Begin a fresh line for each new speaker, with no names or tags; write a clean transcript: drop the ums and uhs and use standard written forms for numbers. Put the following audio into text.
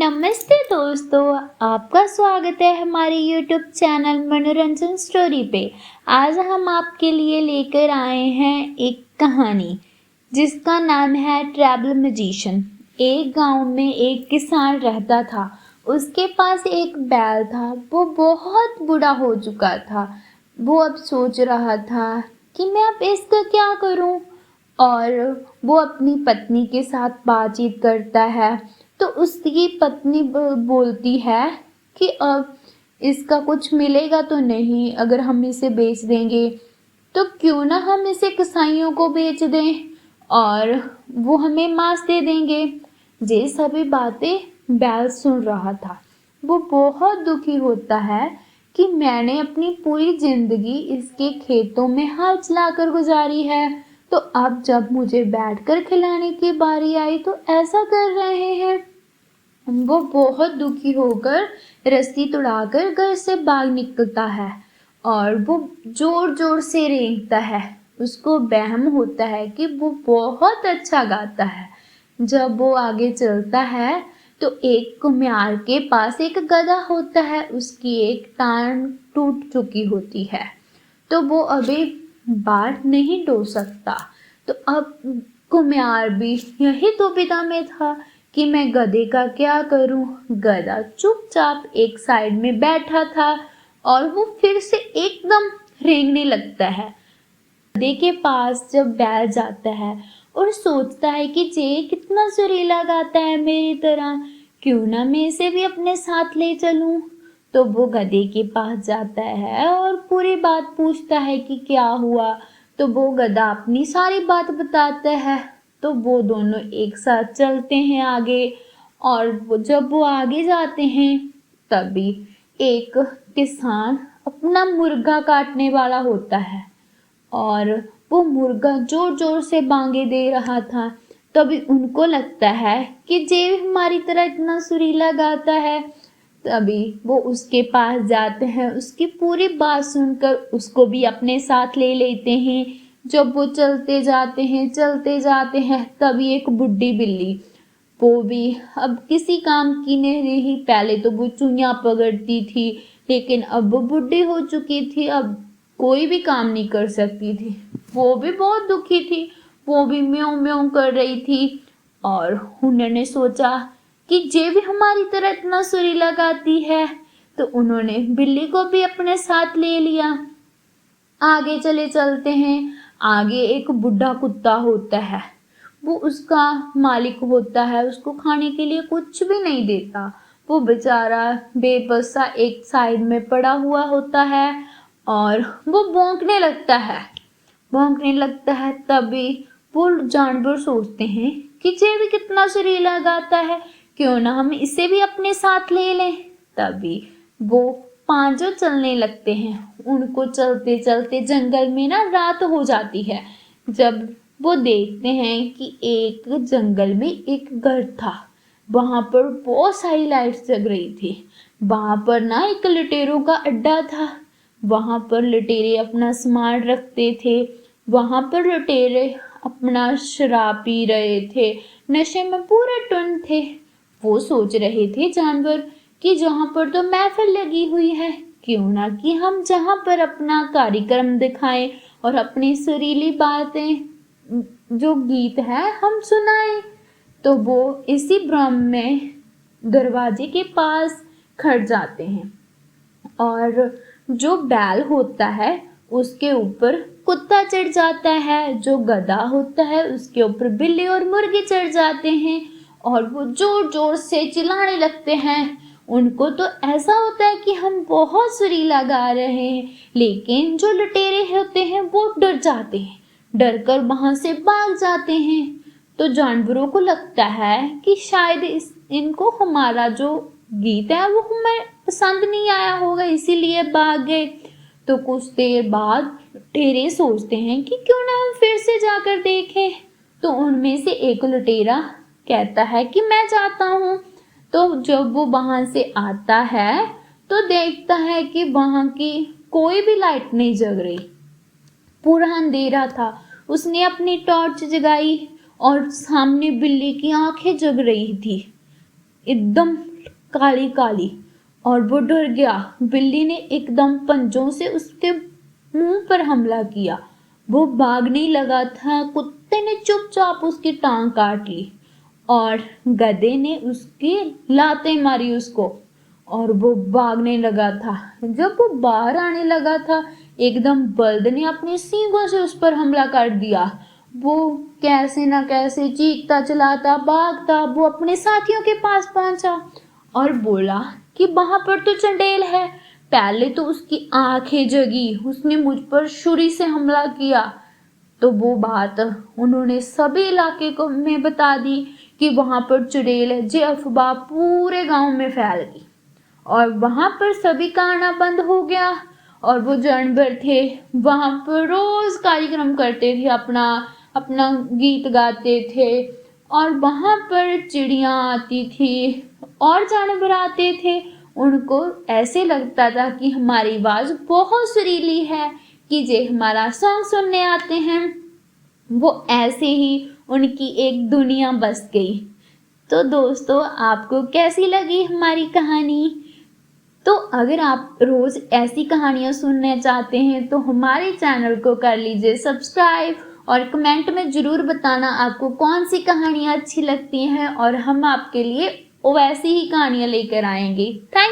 नमस्ते दोस्तों, आपका स्वागत है हमारे YouTube चैनल मनोरंजन स्टोरी पे। आज हम आपके लिए लेकर आए हैं एक कहानी जिसका नाम है ट्रैवल मैजिशियन। एक गांव में एक किसान रहता था। उसके पास एक बैल था। वो बहुत बूढ़ा हो चुका था। वो अब सोच रहा था कि मैं अब इसका क्या करूं, और वो अपनी पत्नी के साथ बातचीत करता है। तो उसकी पत्नी बोलती है कि अब इसका कुछ मिलेगा तो नहीं, अगर हम इसे बेच देंगे तो क्यों ना हम इसे कसाईयों को बेच दें और वो हमें मांस दे देंगे। ये सभी बातें बैल सुन रहा था। वो बहुत दुखी होता है कि मैंने अपनी पूरी जिंदगी इसके खेतों में हल चलाकर गुजारी है, तो अब जब मुझे बैठकर खिलाने की बारी आई तो ऐसा कर रहे हैं। वो बहुत दुखी होकर रस्सी तुड़ाकर घर से बाहर निकलता है और वो जोर जोर से रेंगता है। उसको वहम होता है कि वो बहुत अच्छा गाता है। जब वो आगे चलता है तो एक कुम्हार के पास एक गधा होता है। उसकी एक टांग टूट चुकी होती है, तो वो अभी बाढ़ नहीं ढो सकता। तो अब कुम्हार भी यही दुविधा में था कि मैं गधे का क्या करूं। गधा चुपचाप एक साइड में बैठा था और वो फिर से एकदम रेंगने लगता है। गधे के पास जब बैल जाता है और सोचता है कि ये कितना सुरीला गाता है मेरी तरह, क्यों ना मैं इसे भी अपने साथ ले चलूं। तो वो गधे के पास जाता है और पूरी बात पूछता है कि क्या हुआ। तो वो गधा अपनी सारी बात बताता है। तो वो दोनों एक साथ चलते हैं आगे, और जब वो आगे जाते हैं तभी एक किसान अपना मुर्गा काटने वाला होता है और वो मुर्गा जोर जोर से बांगे दे रहा था। तभी उनको लगता है कि जे हमारी तरह इतना सुरीला गाता है। तभी वो उसके पास जाते हैं, उसकी पूरी बात सुनकर उसको भी अपने साथ ले लेते हैं। जब वो चलते जाते हैं तभी एक बुढ़ी बिल्ली, वो भी अब किसी काम की नहीं रही। पहले तो वो चुइयां पकड़ती थी, लेकिन अब वो बुढ़ी हो चुकी थी, अब कोई भी काम नहीं कर सकती थी। वो भी बहुत दुखी थी, वो भी म्यों म्यों कर रही थी। और उन्होंने सोचा कि जे भी हमारी तरह इतना सुरीला गाती है, तो उन्होंने बिल्ली को भी अपने साथ ले लिया। आगे चलते हैं। आगे एक बुढ़ा कुत्ता होता है। वो उसका मालिक होता है, उसको खाने के लिए कुछ भी नहीं देता। वो बेचारा बेबसा एक साइड में पड़ा हुआ होता है और वो भौंकने लगता है। तभी वो जानवर सोचते हैं कि ये भी कितना सुरीला गाता है, क्यों ना हम इसे भी अपने साथ ले लें। तभी वो पांचों चलने लगते हैं। उनको चलते चलते जंगल में ना रात हो जाती है। जब वो देखते हैं कि एक जंगल में एक घर था, वहां पर बहुत सारी लाइट्स जग रही थी। वहां पर ना एक लुटेरों का अड्डा था। वहां पर लुटेरे अपना सामान रखते थे। वहां पर लुटेरे अपना शराब पी रहे थे, नशे में पूरे टुन थे। वो सोच रहे थे जानवर कि जहां पर तो महफिल लगी हुई है, क्यों ना कि हम जहां पर अपना कार्यक्रम दिखाएं और अपनी सुरीली बातें, जो गीत है, हम सुनाएं। तो वो इसी भ्रम में दरवाजे के पास खड़ जाते हैं और जो बैल होता है उसके ऊपर कुत्ता चढ़ जाता है, जो गधा होता है उसके ऊपर बिल्ली और मुर्गी चढ़ जाते हैं और वो जोर जोर से चिल्लाने लगते हैं। उनको तो ऐसा होता है कि हम बहुत सुरीला गा रहे हैं, लेकिन जो लुटेरे होते हैं वो डर जाते हैं, डर कर वहां से भाग जाते हैं। तो जानवरों को लगता है कि शायद इनको हमारा जो गीत है वो हमें पसंद नहीं आया होगा, इसीलिए भाग गए। तो कुछ देर बाद लुटेरे सोचते हैं कि क्यों ना हम फिर से जाकर देखें। तो उनमें से एक लुटेरा कहता है कि मैं जाता हूँ। तो जब वो वहां से आता है तो देखता है कि वहां की कोई भी लाइट नहीं जग रही, पूरा अंधेरा था। उसने अपनी टॉर्च जगाई और सामने बिल्ली की आंखें जग रही थी, एकदम काली काली और वो डर गया। बिल्ली ने एकदम पंजों से उसके मुंह पर हमला किया। वो भागने लगा था, कुत्ते ने चुपचाप उसकी टांग काट ली और गधे ने उसकी लातें मारी उसको और वो भागने लगा था। जब वो बाहर आने लगा था, एकदम बल्द ने अपने सींगों से उस पर हमला कर दिया। वो कैसे ना कैसे चीखता चिल्लाता भागता वो अपने साथियों के पास पहुंचा और बोला कि वहां पर तो चंडेल है। पहले तो उसकी आंखें जगी, उसने मुझ पर छुरी से हमला किया। तो वो बात उन्होंने सभी इलाके को में बता दी कि वहां पर चुड़ैल है। ये अफवाह पूरे गांव में फैल गई और वहां पर सभी का आना बंद हो गया। और वो जानवर थे वहां पर रोज कार्यक्रम करते थे, अपना अपना गीत गाते थे और वहां पर चिड़िया आती थी और जानवर आते थे। उनको ऐसे लगता था कि हमारी आवाज बहुत सुरीली है, कि जे हमारा सॉन्ग सुनने आते हैं। वो ऐसे ही उनकी एक दुनिया बस गई। तो दोस्तों, आपको कैसी लगी हमारी कहानी? तो अगर आप रोज ऐसी कहानियां सुनना चाहते हैं तो हमारे चैनल को कर लीजिए सब्सक्राइब और कमेंट में ज़रूर बताना आपको कौन सी कहानियां अच्छी लगती हैं और हम आपके लिए वैसी ही कहानियां लेकर आएंगे। थैंक